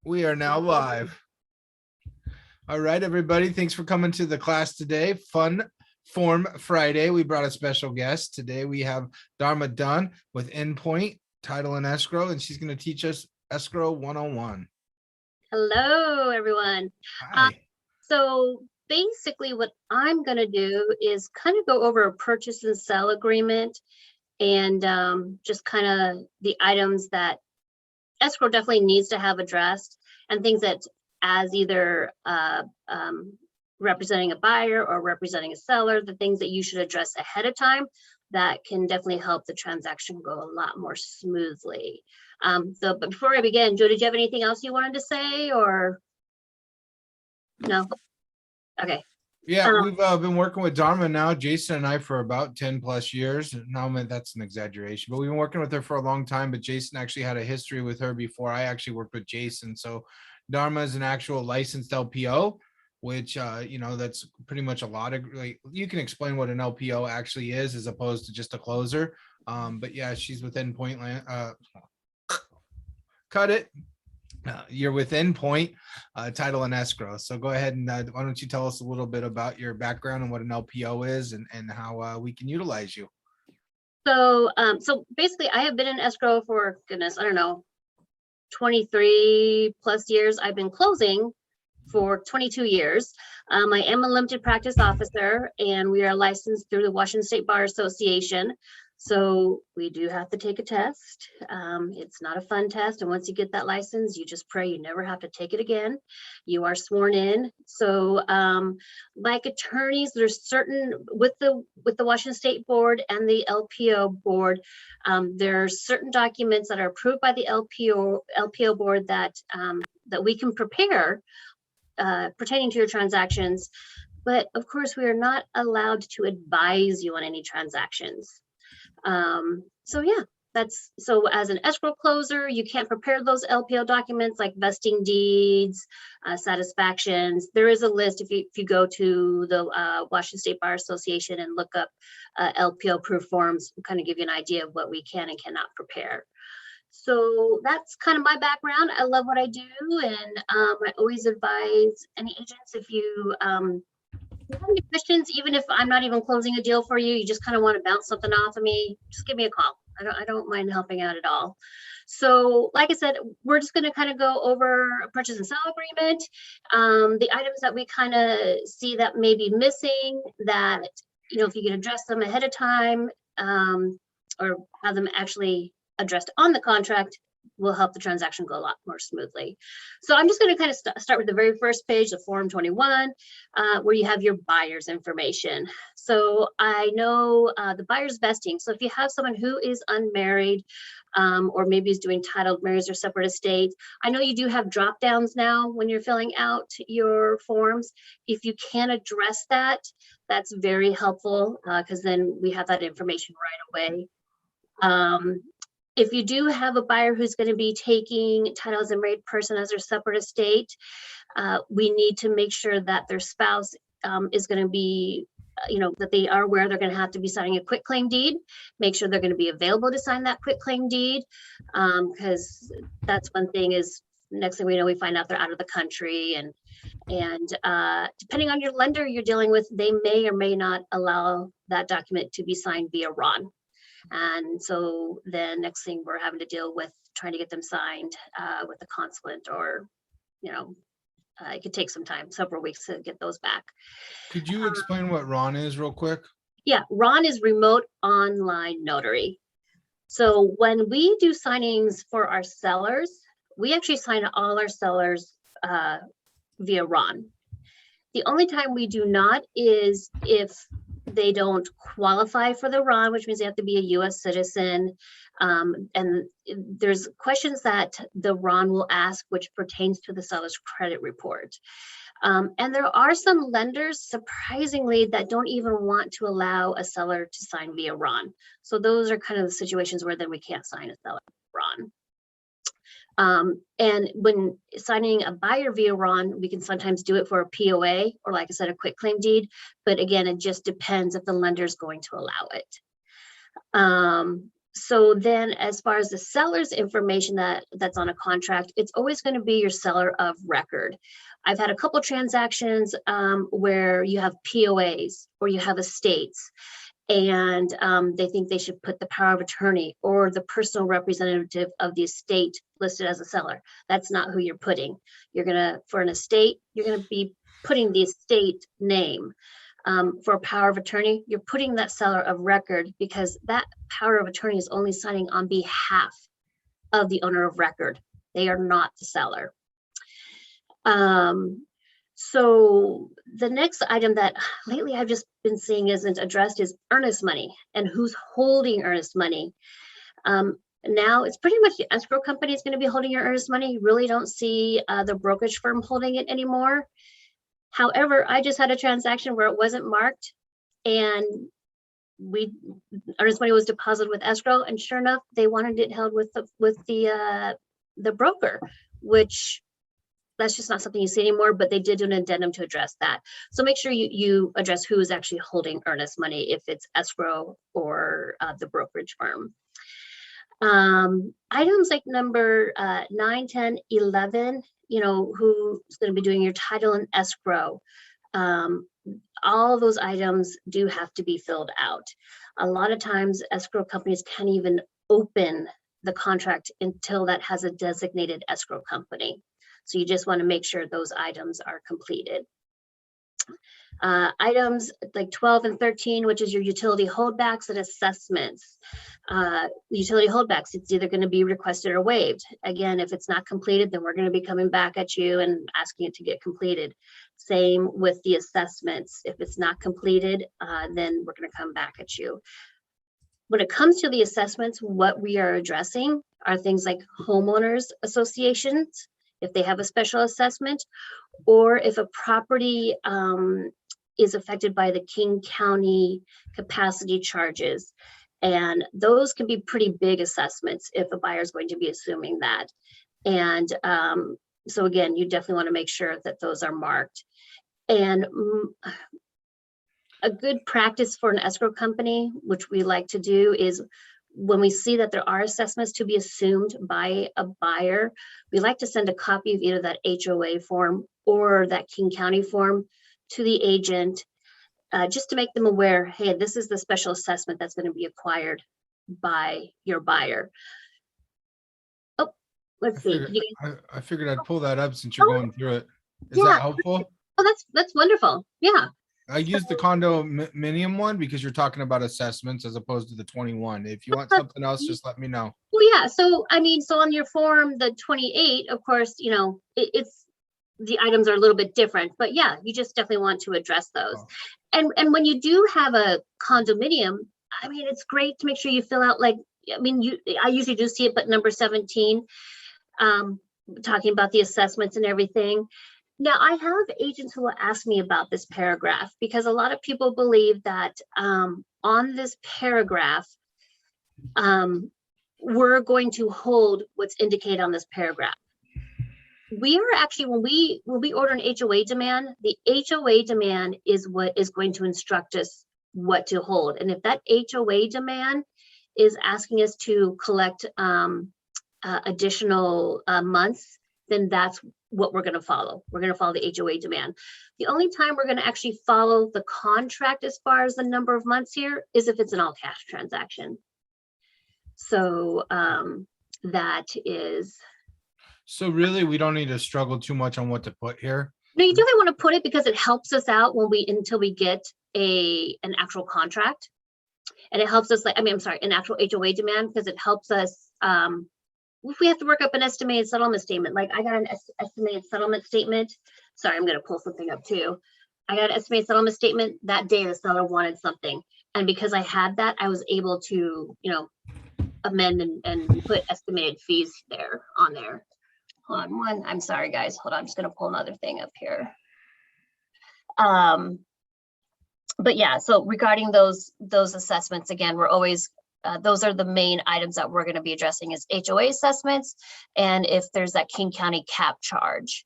We are now live. All right, everybody. Thanks for coming to the class today. Fun Form Friday. We brought a special guest. Today we have Dharma Dunn with Endpoint, Title and Escrow, and she's going to teach us Escrow 101. Hello, everyone. Hi. So basically what I'm going to do is kind of go over a purchase and sell agreement and just kind of the items that escrow definitely needs to have addressed and things that as either representing a buyer or representing a seller, the things that you should address ahead of time that can definitely help the transaction go a lot more smoothly. But before I begin, Joe, did you have anything else you wanted to say or no? Okay. Yeah, we've been working with Dharma now, Jason and I, for about 10 plus years. No, that's an exaggeration, but we've been working with her for a long time. But Jason actually had a history with her before I actually worked with Jason. So Dharma is an actual licensed LPO, which, that's pretty much a lot of, like, you can explain what an LPO actually is as opposed to just a closer. But yeah, she's with Endpoint. Cut it. You're with Endpoint, Title and Escrow. So go ahead and why don't you tell us a little bit about your background and what an LPO is and how we can utilize you. So basically I have been in escrow for, goodness, I don't know, 23 plus years. I've been closing for 22 years. I am a limited practice officer and we are licensed through the Washington State Bar Association. So we do have to take a test. It's not a fun test. And once you get that license, you just pray you never have to take it again. You are sworn in. So like attorneys, there's certain, with the Washington State Board and the LPO Board, there are certain documents that are approved by the LPO Board that we can prepare pertaining to your transactions. But of course, we are not allowed to advise you on any transactions. So yeah, so as an escrow closer, you can't prepare those LPO documents like vesting deeds, satisfactions. There is a list if you go to the Washington State Bar Association and look up LPO proof forms, kind of give you an idea of what we can and cannot prepare. So that's kind of my background. I love what I do, and I always advise any agents if you have any questions, even if I'm not even closing a deal for you, you just kind of want to bounce something off of me, just give me a call. I don't mind helping out at all. So like I said, we're just going to kind of go over a purchase and sell agreement, the items that we kind of see that may be missing, that, if you can address them ahead of time, or have them actually addressed on the contract, will help the transaction go a lot more smoothly. So I'm just going to kind of start with the very first page, the Form 21, where you have your buyer's information. So I know the buyer's vesting. So if you have someone who is unmarried, or maybe is doing titled marriage or separate estate, I know you do have drop downs now when you're filling out your forms. If you can address that, that's very helpful, because then we have that information right away. If you do have a buyer who's going to be taking title as a married person as their separate estate, we need to make sure that their spouse is going to be, that they are aware they're going to have to be signing a quitclaim deed. Make sure they're going to be available to sign that quitclaim deed, because that's one thing. Is next thing we know, we find out they're out of the country, and depending on your lender you're dealing with, they may or may not allow that document to be signed via RON. And so the next thing we're having to deal with trying to get them signed with the consulate, or, it could take some time, several weeks to get those back. Could you explain what RON is real quick? Yeah, RON is remote online notary. So when we do signings for our sellers, we actually sign all our sellers via RON. The only time we do not is if they don't qualify for the RON, which means they have to be a U.S. citizen. And there's questions that the RON will ask, which pertains to the seller's credit report. And there are some lenders, surprisingly, that don't even want to allow a seller to sign via RON. So those are kind of the situations where then we can't sign a seller RON. And when signing a buyer via RON, we can sometimes do it for a POA, or like I said, a quitclaim deed. But again, it just depends if the lender is going to allow it. So then as far as the seller's information that's on a contract, it's always going to be your seller of record. I've had a couple transactions where you have POAs or you have estates, and they think they should put the power of attorney or the personal representative of the estate listed as a seller. That's not who you're putting. You're gonna, for an estate, you're gonna be putting the estate name. For a power of attorney, you're putting that seller of record, because that power of attorney is only signing on behalf of the owner of record. They are not the seller. So the next item that lately I've just been seeing isn't addressed is earnest money and who's holding earnest money. Now it's pretty much the escrow company is going to be holding your earnest money. You really don't see the brokerage firm holding it anymore. However, I just had a transaction where it wasn't marked, and earnest money was deposited with escrow, and sure enough, they wanted it held with the broker, which that's just not something you see anymore, but they did do an addendum to address that. So make sure you address who is actually holding earnest money, if it's escrow or the brokerage firm. Items like number 9, 10, 11, who's going to be doing your title and escrow. All those items do have to be filled out. A lot of times escrow companies can't even open the contract until that has a designated escrow company. So you just want to make sure those items are completed. Items like 12 and 13, which is your utility holdbacks and assessments. Utility holdbacks, it's either going to be requested or waived. Again, if it's not completed, then we're going to be coming back at you and asking it to get completed. Same with the assessments. If it's not completed, then we're going to come back at you. When it comes to the assessments, what we are addressing are things like homeowners associations, if they have a special assessment, or if a property is affected by the King County capacity charges. And those can be pretty big assessments if a buyer is going to be assuming that. And so again, you definitely want to make sure that those are marked. And a good practice for an escrow company, which we like to do, is when we see that there are assessments to be assumed by a buyer, we like to send a copy of either that HOA form or that King County form to the agent, just to make them aware, hey, this is the special assessment that's going to be acquired by your buyer. Oh, let's see. I figured I'd pull that up since you're going through it. Is that helpful? Oh, that's wonderful. Yeah. I used the condominium one because you're talking about assessments as opposed to the 21. If you want something else, just let me know. Well, yeah. So, I mean, so on your form, the 28, of course, it's the items are a little bit different, but yeah, you just definitely want to address those. Oh. And when you do have a condominium, I mean, it's great to make sure you fill out, like, I mean, I usually do see it, but number 17, talking about the assessments and everything. Now, I have agents who will ask me about this paragraph, because a lot of people believe that on this paragraph, we're going to hold what's indicated on this paragraph. We are actually, when we order an HOA demand, the HOA demand is what is going to instruct us what to hold. And if that HOA demand is asking us to collect additional months, then that's what we're going to follow. We're going to follow the HOA demand. The only time we're going to actually follow the contract as far as the number of months here is if it's an all cash transaction. So that is. So really, we don't need to struggle too much on what to put here. No, you definitely want to put it because it helps us out until we get an actual contract. And it helps us, an actual HOA demand, because it helps us if we have to work up an estimated settlement statement. Like I got an estimated settlement statement. Sorry, I'm going to pull something up too. I got an estimated settlement statement that day. The seller wanted something, and because I had that, I was able to, amend and put estimated fees on there. Hold on one. I'm sorry, guys. Hold on. I'm just going to pull another thing up here. But yeah, so regarding those assessments, again, we're always those are the main items that we're going to be addressing is HOA assessments, and if there's that King County cap charge.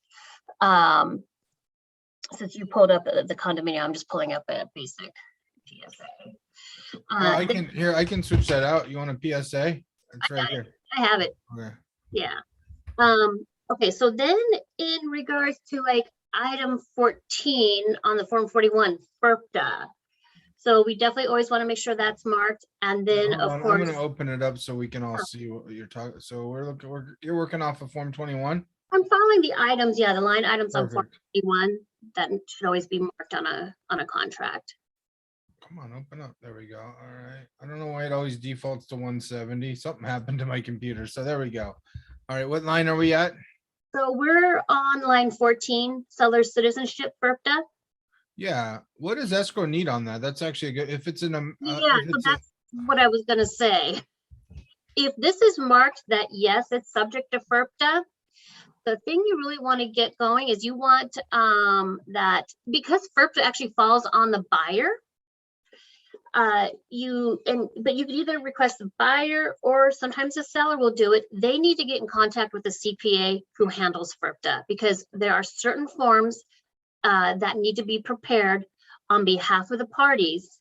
Since you pulled up the condominium, I'm just pulling up a basic PSA. I can switch that out. You want a PSA? It's right here. I have it. Okay. Yeah. Okay, so then in regards to like item 14 on the Form 41, FERPTA. So we definitely always want to make sure that's marked. And then Hold of on, course, I'm gonna open it up so we can all see what you're talking. So you're working off of Form 21? I'm following the items, yeah, the line items on Form Perfect. 41 that should always be marked on a contract. Come on, open up. There we go. All right. I don't know why it always defaults to 170. Something happened to my computer. So there we go. All right. What line are we at? So we're on line 14, seller citizenship FERPTA. Yeah. What does escrow need on that? That's actually good. If it's in a, Yeah, so that's what I was gonna say. If this is marked that yes, it's subject to FERPTA, the thing you really want to get going is you want that because FERPTA actually falls on the buyer. But you can either request the buyer or sometimes the seller will do it. They need to get in contact with the CPA who handles FERPTA because there are certain forms that need to be prepared on behalf of the parties.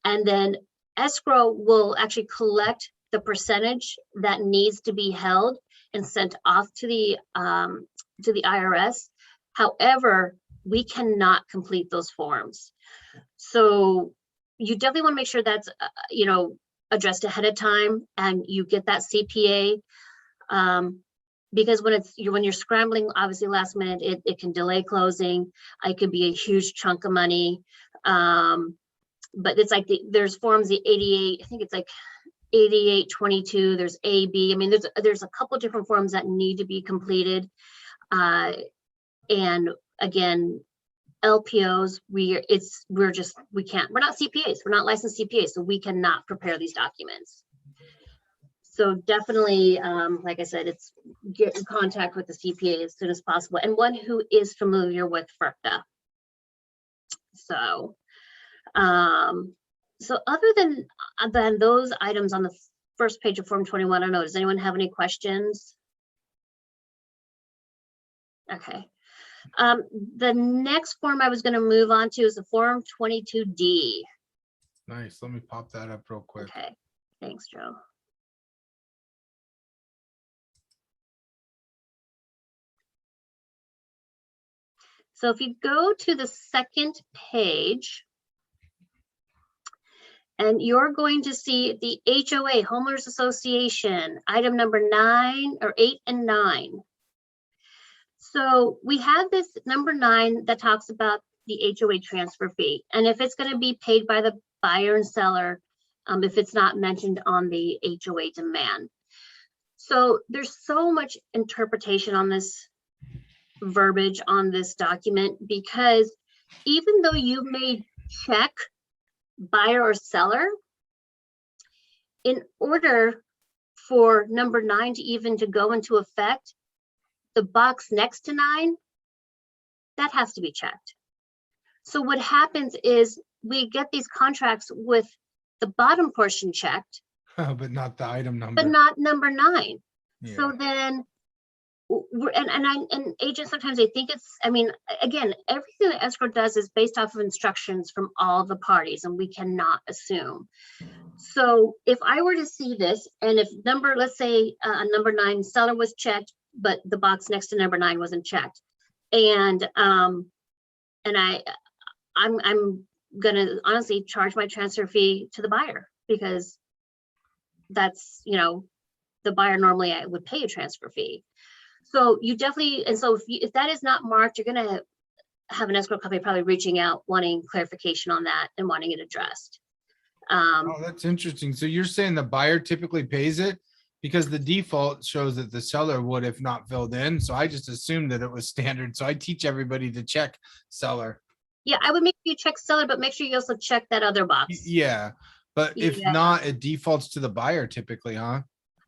And then escrow will actually collect the percentage that needs to be held and sent off to the IRS. However, we cannot complete those forms. So you definitely want to make sure that's addressed ahead of time and you get that CPA because when you're scrambling, obviously last minute, it can delay closing. It could be a huge chunk of money. But it's like there's forms, the 88, I think it's like 8822, there's AB. I mean, there's a couple of different forms that need to be completed. And again, LPOs, we're not CPAs, we're not licensed CPAs, so we cannot prepare these documents. So definitely, like I said, it's get in contact with the CPA as soon as possible and one who is familiar with FERPTA. So, so other than those items on the first page of Form 21, I don't know, does anyone have any questions? Okay. The next form I was going to move on to is the Form 22D. Nice. Let me pop that up real quick. Okay. Thanks, Joe. So if you go to the second page, and you're going to see the HOA, Homeowners Association, item number 9 or 8 and 9. So we have this number 9 that talks about the HOA transfer fee, and if it's going to be paid by the buyer and seller, if it's not mentioned on the HOA demand. So there's so much interpretation on this verbiage on this document because even though you may check buyer or seller, in order for number 9 to even to go into effect, the box next to 9, that has to be checked. So what happens is we get these contracts with the bottom portion checked, but not the item number. but not number 9. Yeah. So then and agents sometimes they think it's, I mean, again, everything that escrow does is based off of instructions from all the parties and we cannot assume. So if I were to see this and if let's say number 9 seller was checked, but the box next to number 9 wasn't checked. And I'm gonna honestly charge my transfer fee to the buyer because that's, the buyer normally I would pay a transfer fee. So you definitely, and so if that is not marked, you're going to have an escrow company probably reaching out, wanting clarification on that and wanting it addressed. Oh, that's interesting. So you're saying the buyer typically pays it because the default shows that the seller would if not filled in. So I just assumed that it was standard. So I teach everybody to check seller. Yeah, I would make you check seller, but make sure you also check that other box. Yeah, but if not, it defaults to the buyer typically, huh?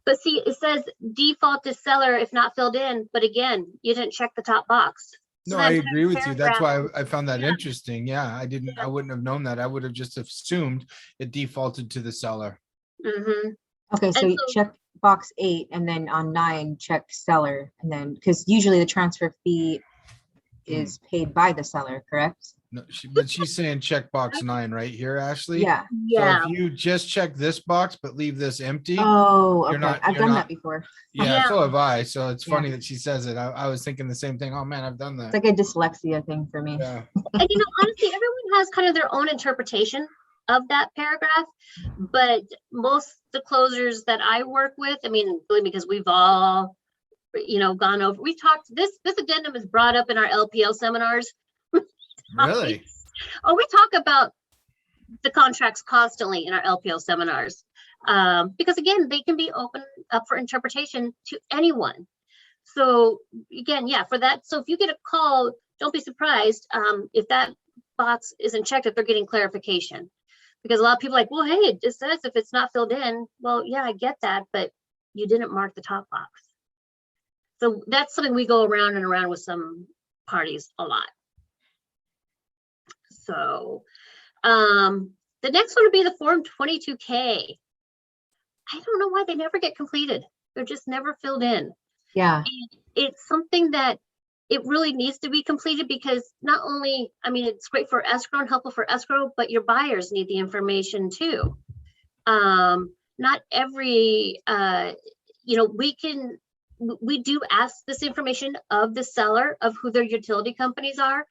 But see, it says default to seller if not filled in, but again, you didn't check the top box. No, I agree with you. That's why I found that interesting. Yeah, I wouldn't have known that. I would have just assumed it defaulted to the seller. Mm-hmm. Okay, so you check box 8 and then on 9, check seller. And then, because usually the transfer fee is paid by the seller, correct? No, but she's saying checkbox 9 right here, Ashley. Yeah. So Yeah, if you just check this box, but leave this empty, Oh, You're okay. not- I've you're done not- that before. yeah, Yeah. so have I. So it's Yeah. funny that she says it. I was thinking the same thing. Oh man, I've done It's that. like a dyslexia thing for me. Yeah. and honestly, everyone has kind of their own interpretation of that paragraph, but most the closers that I work with, I mean, really, because we've all, gone over, we've talked, this addendum is brought up in our LPO seminars. Really? Oh, we talk about the contracts constantly in our LPO seminars. Because again, they can be open up for interpretation to anyone. So again, yeah, for that. So if you get a call, don't be surprised if that box isn't checked, if they're getting clarification. Because a lot of people are like, well, hey, it just says if it's not filled in. Well, yeah, I get that, but you didn't mark the top box. So that's something we go around and around with some parties a lot. So the next one would be the Form 22K. I don't know why they never get completed. They're just never filled in. Yeah. It's something that it really needs to be completed because not only, I mean, it's great for escrow and helpful for escrow, but your buyers need the information too. Not every, we do ask this information of the seller of who their utility companies are.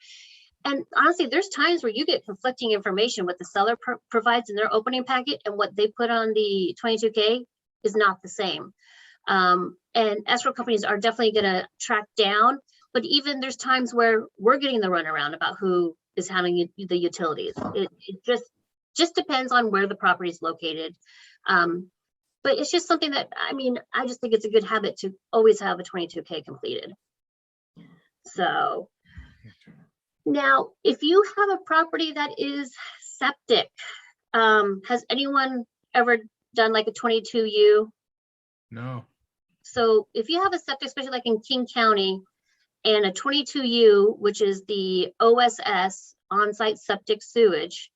And honestly, there's times where you get conflicting information what the seller provides in their opening packet and what they put on the 22K is not the same. And escrow companies are definitely going to track down, but even there's times where we're getting the runaround about who is handling the utilities. It just depends on where the property is located. But it's just something that, I mean, I just think it's a good habit to always have a 22K completed. So now, if you have a property that is septic, has anyone ever done like a 22U? No. So if you have a septic, especially like in King County, and a 22U, which is the OSS, on-site septic sewage,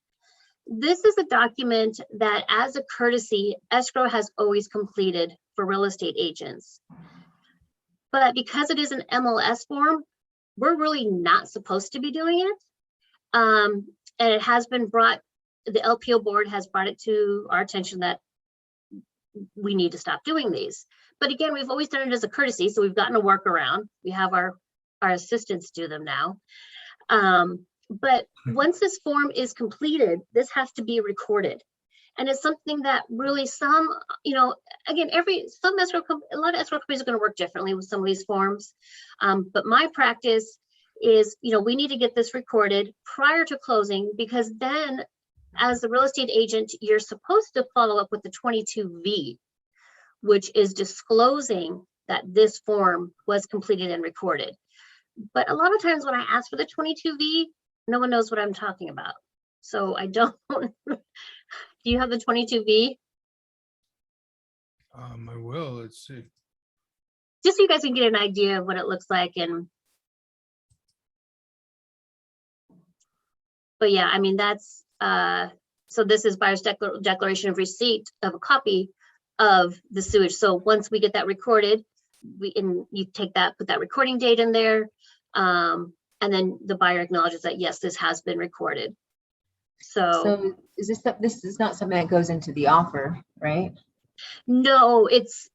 this is a document that as a courtesy, escrow has always completed for real estate agents. But because it is an MLS form, we're really not supposed to be doing it. And it has been brought, the LPO board has brought it to our attention that we need to stop doing these. But again, we've always done it as a courtesy, so we've gotten a workaround. We have our assistants do them now. But once this form is completed, this has to be recorded. And it's something that really some, again, a lot of escrow companies are going to work differently with some of these forms. But my practice is, we need to get this recorded prior to closing, because then as the real estate agent, you're supposed to follow up with the 22V, which is disclosing that this form was completed and recorded. But a lot of times when I ask for the 22V, no one knows what I'm talking about. So I don't. Do you have the 22V? I will. Let's see. Just so you guys can get an idea of what it looks like. But yeah, I mean, that's, so this is buyer's declaration of receipt of a copy of the sewage. So once we get that recorded, you take that, put that recording date in there. And then the buyer acknowledges that, yes, this has been recorded. So is this is not something that goes into the offer, right? No,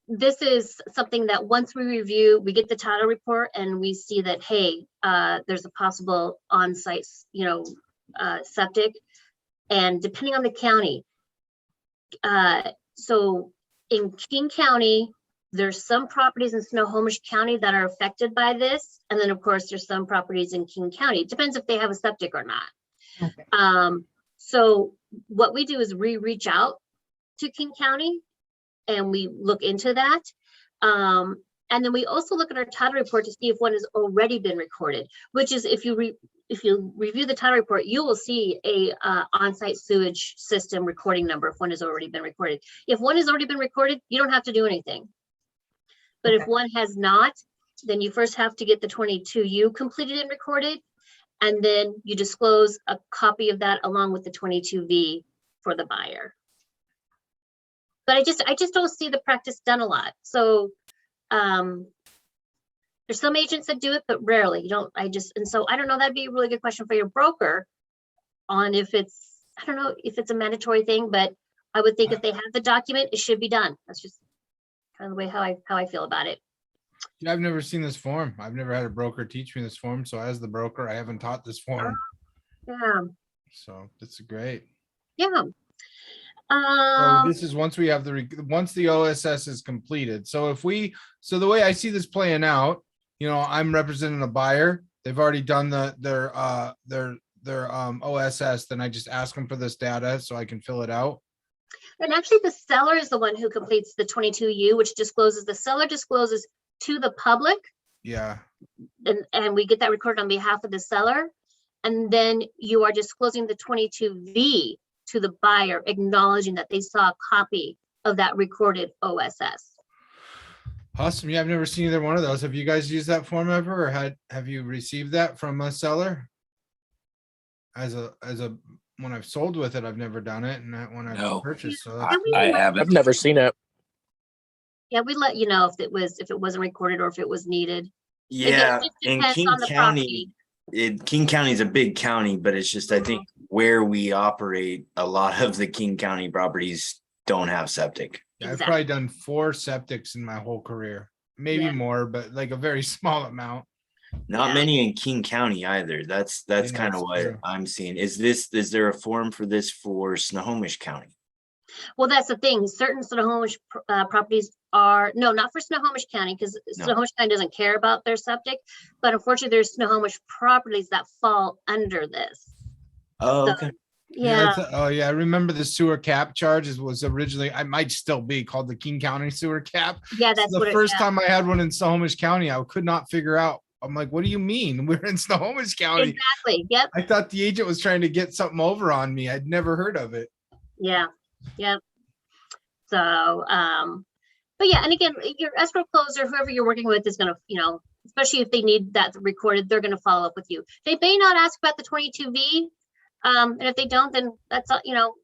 this is something that once we review, we get the title report and we see that, hey, there's a possible on-site, septic, and depending on the county. So in King County, there's some properties in Snohomish County that are affected by this. And then of course, there's some properties in King County. It depends if they have a septic or not. Okay. So what we do is we reach out to King County and we look into that. And then we also look at our title report to see if one has already been recorded, which is if you review the title report, you will see a on-site sewage system recording number if one has already been recorded. If one has already been recorded, you don't have to do anything. But if one has not, then you first have to get the 22U completed and recorded, and then you disclose a copy of that along with the 22V for the buyer. But I just don't see the practice done a lot. So there's some agents that do it, but rarely. And so I don't know, that'd be a really good question for your broker on if it's, I don't know if it's a mandatory thing, but I would think if they have the document, it should be done. That's just kind of the way how I feel about it. Yeah, I've never seen this form. I've never had a broker teach me this form. So as the broker, I haven't taught this form. Yeah, So that's great. yeah. So this is once we have once the OSS is completed. So so the way I see this playing out, I'm representing a buyer. They've already done their OSS. Then I just ask them for this data so I can fill it out. And actually the seller is the one who completes the 22U, which discloses, the seller discloses to the public. Yeah. And we get that recorded on behalf of the seller. And then you are disclosing the 22V to the buyer, acknowledging that they saw a copy of that recorded OSS. Awesome. Yeah, I've never seen either one of those. Have you guys used that form ever, or have you received that from a seller? When I've sold with it, I've never done it, and when I've purchased, so I haven't. I've never seen it. Yeah, we let you know if it wasn't recorded or if it was needed. Yeah, Again, it just in depends King on the County, property. King County is a big county, but it's just, I think where we operate, a lot of the King County properties don't have septic. yeah, I've probably done 4 septics in my whole career, maybe Yeah. more, but like a very small amount. Not Yeah. many in King County either. That's Yeah, kind of that's what true. I'm seeing. Is there a form for this for Snohomish County? Well, that's the thing. Certain Snohomish properties are, no, not for Snohomish County, because No. Snohomish County doesn't care about their septic. But unfortunately, there's Snohomish properties that fall under this. Oh, So, okay. Yeah, Oh yeah, I remember the sewer cap charges was originally, I might still be called the King County sewer cap. yeah, that's what The it first is. time I had one in Snohomish County, I could not figure out. I'm like, what do you mean? We're in Snohomish County. Exactly. Yep. I thought the agent was trying to get something over on me. I'd never heard of it. Yeah. Yep. So, but yeah, and again, your escrow closer, whoever you're working with is gonna, especially if they need that recorded, they're gonna follow up with you. They may not ask about the 22V. And if they don't, then that's,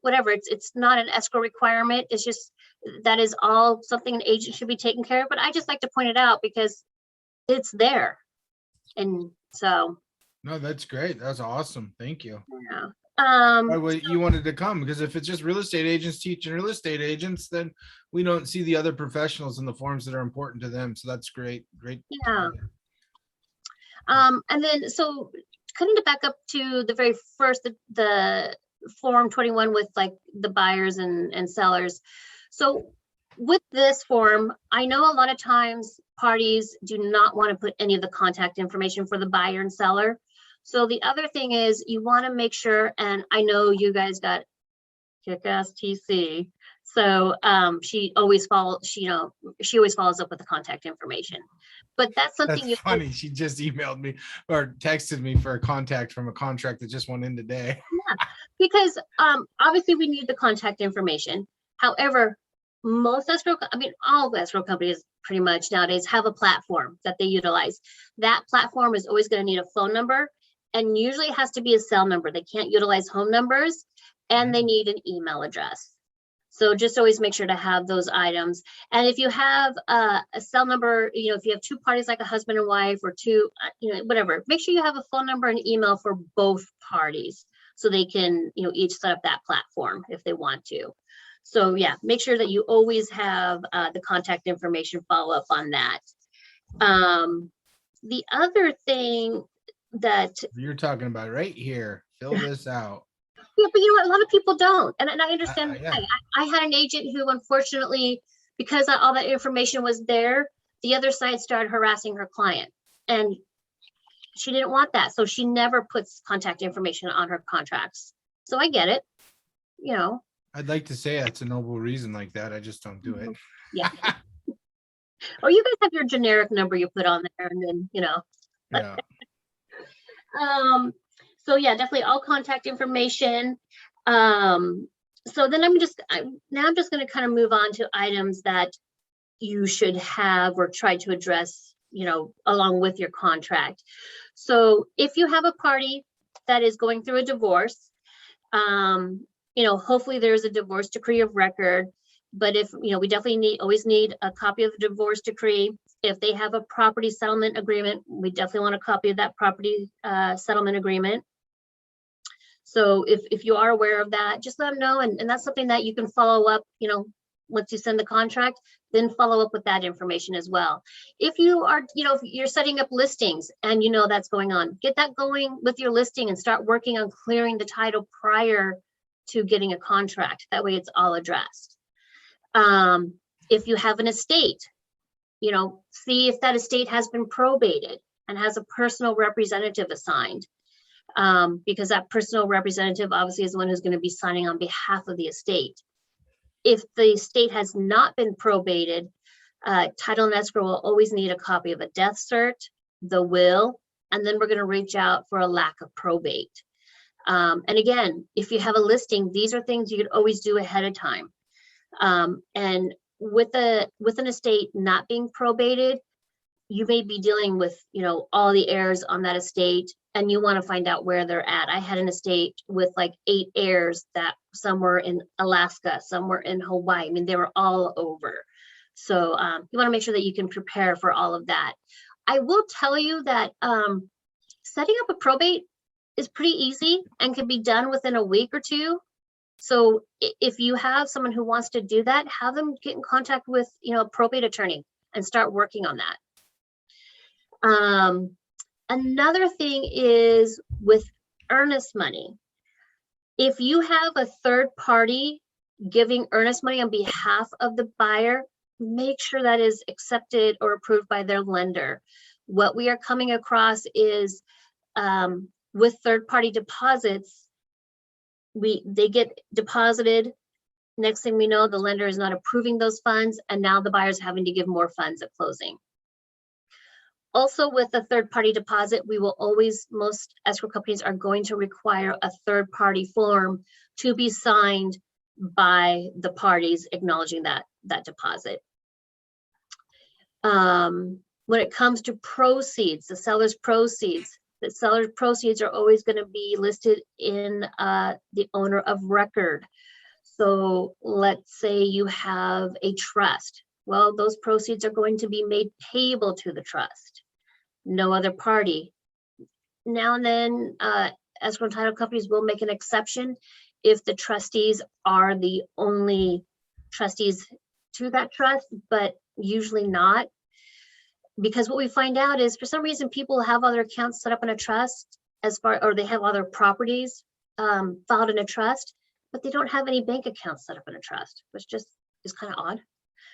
whatever. It's not an escrow requirement. It's just, that is all something an agent should be taking care of. But I just like to point it out because it's there. And so, No, that's great. That's awesome. Thank you. yeah. You wanted to come, because if it's just real estate agents teaching real estate agents, then we don't see the other professionals in the forms that are important to them. So that's great. Great. Yeah. And then, so kind of to back up to the very first, the form 21 with like the buyers and sellers. So with this form, I know a lot of times parties do not want to put any of the contact information for the buyer and seller. So the other thing is you want to make sure, and I know you guys got kick-ass TC. So she always follows, she always follows up with the contact information. But that's something That's funny. She just emailed me or texted me for a contact from a contract that just went in today. because obviously we need the contact information. However, most escrow, all escrow companies pretty much nowadays have a platform that they utilize. That platform is always going to need a phone number, and usually it has to be a cell number. They can't utilize home numbers, and they need an email address. So just always make sure to have those items. And if you have a cell number, if you have 2 parties like a husband and wife, or 2, whatever, make sure you have a phone number and email for both parties so they can, each set up that platform if they want to. So yeah, make sure that you always have the contact information, follow up on that. The other thing that You're talking about right here. Fill this out. yeah, but you know what? A lot of people don't, and I understand. yeah. I had an agent who, unfortunately, because all that information was there, the other side started harassing her client, and she didn't want that, so she never puts contact information on her contracts. So I get it, I'd like to say that's a noble reason like that. I just don't do it. Yeah. Or you guys have your generic number you put on there, and then Yeah. So yeah, definitely all contact information. So then I'm just going to kind of move on to items that you should have or try to address, along with your contract. So if you have a party that is going through a divorce, hopefully there's a divorce decree of record. But if, we definitely always need a copy of the divorce decree. If they have a property settlement agreement, we definitely want a copy of that property settlement agreement. So if you are aware of that, just let them know. And that's something that you can follow up, once you send the contract, then follow up with that information as well. If you are, if you're setting up listings and that's going on, get that going with your listing and start working on clearing the title prior to getting a contract. That way it's all addressed. If you have an estate, see if that estate has been probated and has a personal representative assigned. Because that personal representative obviously is the one who's going to be signing on behalf of the estate. If the estate has not been probated, title and escrow will always need a copy of a death cert, the will, and then we're going to reach out for a lack of probate. And again, if you have a listing, these are things you could always do ahead of time. And with an estate not being probated, you may be dealing with, all the heirs on that estate, and you want to find out where they're at. I had an estate with like 8 heirs that some were in Alaska, some were in Hawaii. I mean, they were all over. So you want to make sure that you can prepare for all of that. I will tell you that setting up a probate is pretty easy and can be done within a week or two. So if you have someone who wants to do that, have them get in contact with, a probate attorney and start working on that. Another thing is with earnest money. If you have a third party giving earnest money on behalf of the buyer, make sure that is accepted or approved by their lender. What we are coming across is with third party deposits, they get deposited. Next thing we know, the lender is not approving those funds, and now the buyer's having to give more funds at closing. Also, with a third-party deposit, most escrow companies are going to require a third-party form to be signed by the parties acknowledging that deposit. When it comes to proceeds, the seller's proceeds are always going to be listed in the owner of record. So let's say you have a trust. Well, those proceeds are going to be made payable to the trust, no other party. Now and then, escrow and title companies will make an exception if the trustees are the only trustees to that trust, but usually not. Because what we find out is, for some reason, people have other accounts set up in a trust or they have other properties filed in a trust, but they don't have any bank accounts set up in a trust, which just is kind of odd.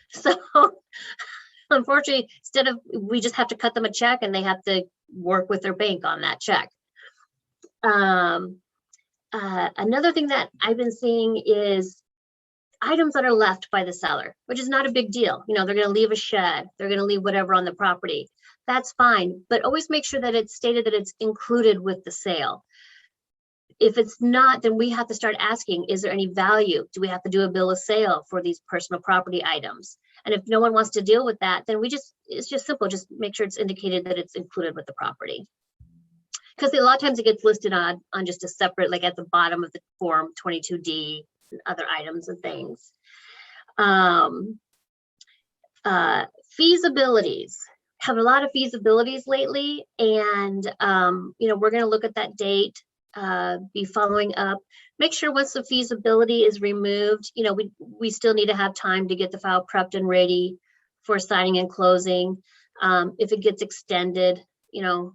So unfortunately, we just have to cut them a check and they have to work with their bank on that check. Another thing that I've been seeing is items that are left by the seller, which is not a big deal. They're going to leave a shed, they're going to leave whatever on the property. That's fine, but always make sure that it's stated that it's included with the sale. If it's not, then we have to start asking, is there any value? Do we have to do a bill of sale for these personal property items? And if no one wants to deal with that, then it's just simple. Just make sure it's indicated that it's included with the property. Because a lot of times it gets listed on just a separate, like at the bottom of the form 22D and other items and things. Feasibilities. Have a lot of feasibilities lately, and we're going to look at that date. Be following up. Make sure once the feasibility is removed, we still need to have time to get the file prepped and ready for signing and closing. If it gets extended,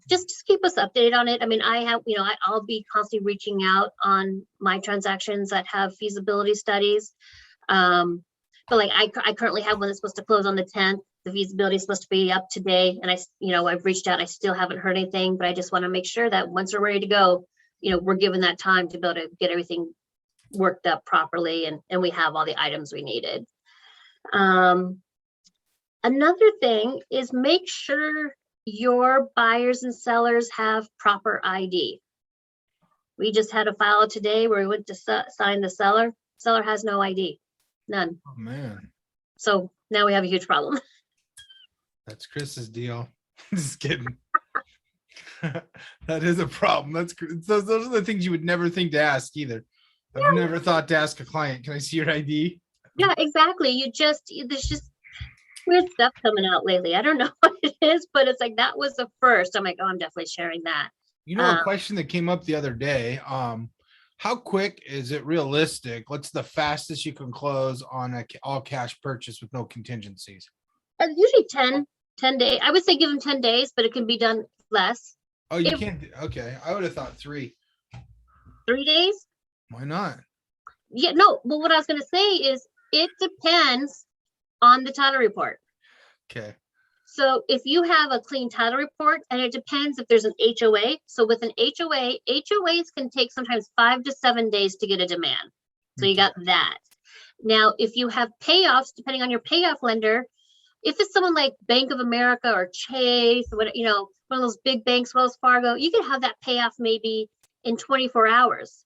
just keep us updated on it. I mean, I'll be constantly reaching out on my transactions that have feasibility studies. But like I currently have one that's supposed to close on the 10th. The feasibility is supposed to be up today, and I've reached out. I still haven't heard anything, but I just want to make sure that once we're ready to go, we're given that time to be able to get everything worked up properly, and we have all the items we needed. Another thing is make sure your buyers and sellers have proper ID. We just had a file today where we went to sign the seller. Seller has no ID, none. Oh man. So now we have a huge problem. That's Chris's deal. Just kidding. That is a problem. Those are the things you would never think to ask either. I've never thought to ask a client, can I see your ID? Yeah, exactly. There's just weird stuff coming out lately. I don't know what it is, but it's like, that was the first. I'm like, oh, I'm definitely sharing that. A question that came up the other day. How quick is it realistic? What's the fastest you can close on a all cash purchase with no contingencies? Usually 10 days. I would say give them 10 days, but it can be done less. Oh, you If- can't. Okay. I would have thought 3. 3 days. Why not? Yeah, no, but what I was gonna say is it depends on the title report. Okay. So if you have a clean title report, and it depends if there's an HOA. So with an HOA, HOAs can take sometimes 5 to 7 days to get a demand. So you got that. Now, if you have payoffs, depending on your payoff lender, if it's someone like Bank of America or Chase, or what, one of those big banks, Wells Fargo, you can have that payoff maybe in 24 hours.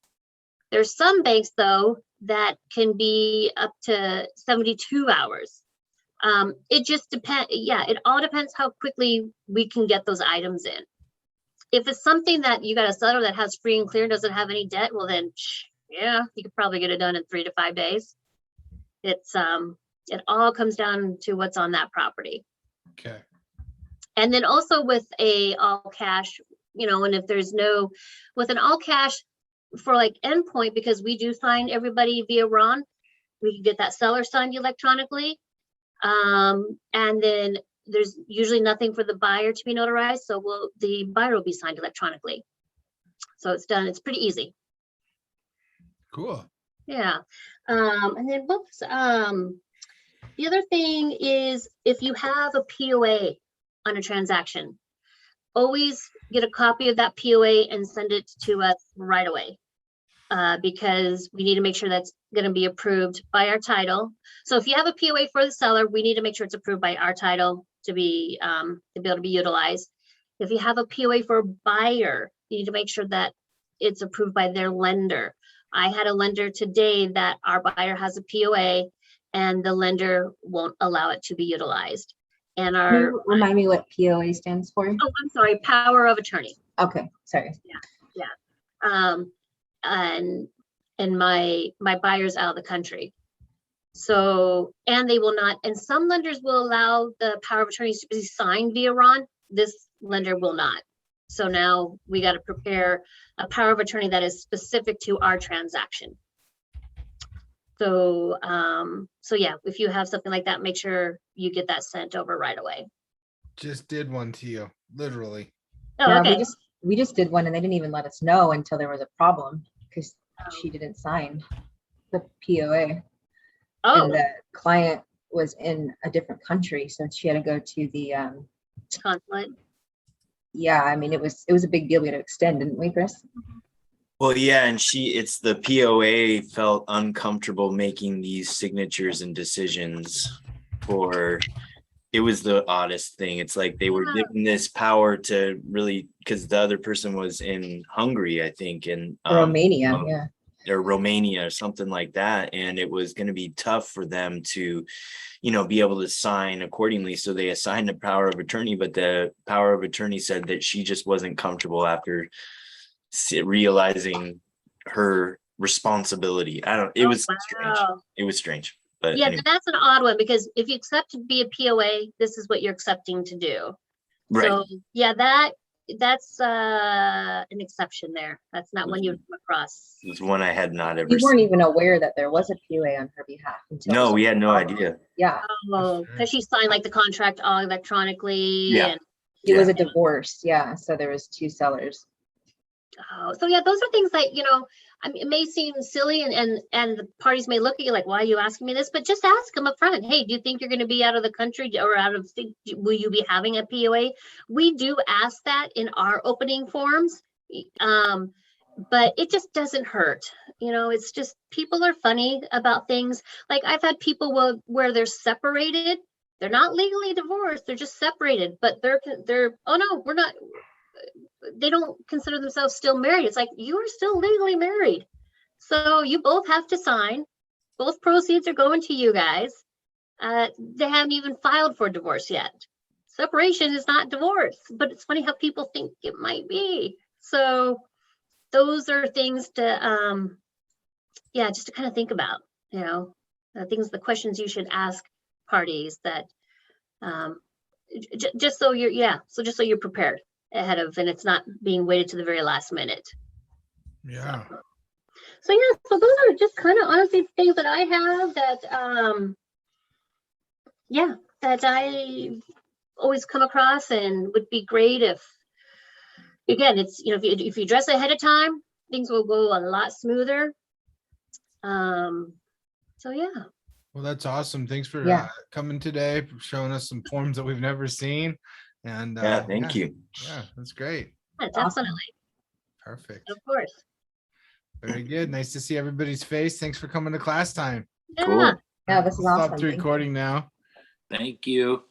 There's some banks though that can be up to 72 hours. It just depends. Yeah, it all depends how quickly we can get those items in. If it's something that you got a seller that has free and clear, doesn't have any debt, well then, yeah, you could probably get it done in 3 to 5 days. It all comes down to what's on that property. Okay. And then also with a all cash, and if there's with an all cash for like endpoint, because we do sign everybody via Ron, we can get that seller signed electronically. And then there's usually nothing for the buyer to be notarized. So the buyer will be signed electronically. So it's done. It's pretty easy. Cool. Yeah. And then the other thing is if you have a POA on a transaction, always get a copy of that POA and send it to us right away. Because we need to make sure that's going to be approved by our title. So if you have a POA for the seller, we need to make sure it's approved by our title to be able to be utilized. If you have a POA for a buyer, you need to make sure that it's approved by their lender. I had a lender today that our buyer has a POA and the lender won't allow it to be utilized. And Can you remind me what POA stands for? I'm sorry, power of attorney. Okay, sorry. And my buyer's out of the country. So, and they will not, and some lenders will allow the power of attorneys to be signed via Ron. This lender will not. So now we got to prepare a power of attorney that is specific to our transaction. So, yeah, if you have something like that, make sure you get that sent over right away. Just did one to you, literally. Oh, Yeah, okay. we just did one and they didn't even let us know until there was a problem because she didn't sign the POA. Oh, And the client was in a different country, so she had to go to the consulate. yeah, I mean it was a big deal. We had to extend, didn't we, Chris? Well, yeah, and it's the POA felt uncomfortable making these signatures and decisions it was the oddest thing. It's like they were given this power to really, because the other person was in Hungary, I think, and Romania, yeah. or Romania or something like that. And it was going to be tough for them to, be able to sign accordingly. So they assigned a power of attorney, but the power of attorney said that she just wasn't comfortable after realizing her responsibility. It was strange. It was strange. But Yeah, anyway. that's an odd one because if you accept to be a POA, this is what you're accepting to do. Right. So yeah, that's an exception there. That's not one you come across. It was one I had not ever You weren't seen. even aware that there was a POA on her behalf until No, we had no idea. Yeah, Oh, because she signed like the contract all electronically. Yeah. And, it was a divorce. Yeah, so there was 2 sellers. so yeah, those are things that, I mean, it may seem silly and the parties may look at you like, why are you asking me this? But just ask them up front. Hey, do you think you're going to be out of the country or out of state? Will you be having a POA? We do ask that in our opening forms. But it just doesn't hurt. It's just people are funny about things. Like I've had people where they're separated. They're not legally divorced. They're just separated, but they're, oh no, we're not. They don't consider themselves still married. It's like you are still legally married. So you both have to sign. Both proceeds are going to you guys. They haven't even filed for divorce yet. Separation is not divorce, but it's funny how people think it might be. So those are things to, just to kind of think about, the questions you should ask parties that, just so you're prepared ahead of, and it's not being waited to the very last minute. Yeah. So yeah, so those are just kind of honestly things that I have that, yeah, that I always come across and would be great if, again, it's, if you dress ahead of time, things will go a lot smoother. So yeah. Well, that's awesome. Thanks for Yeah. coming today, for showing us some forms that we've never seen. And Yeah, thank you. Yeah, that's great. Yeah, Awesome. definitely, Perfect. of course. Very good. Nice to see everybody's face. Thanks for coming to class time. Yeah. Cool. Yeah, this is Stop awesome. the Thank you. recording now. Thank you.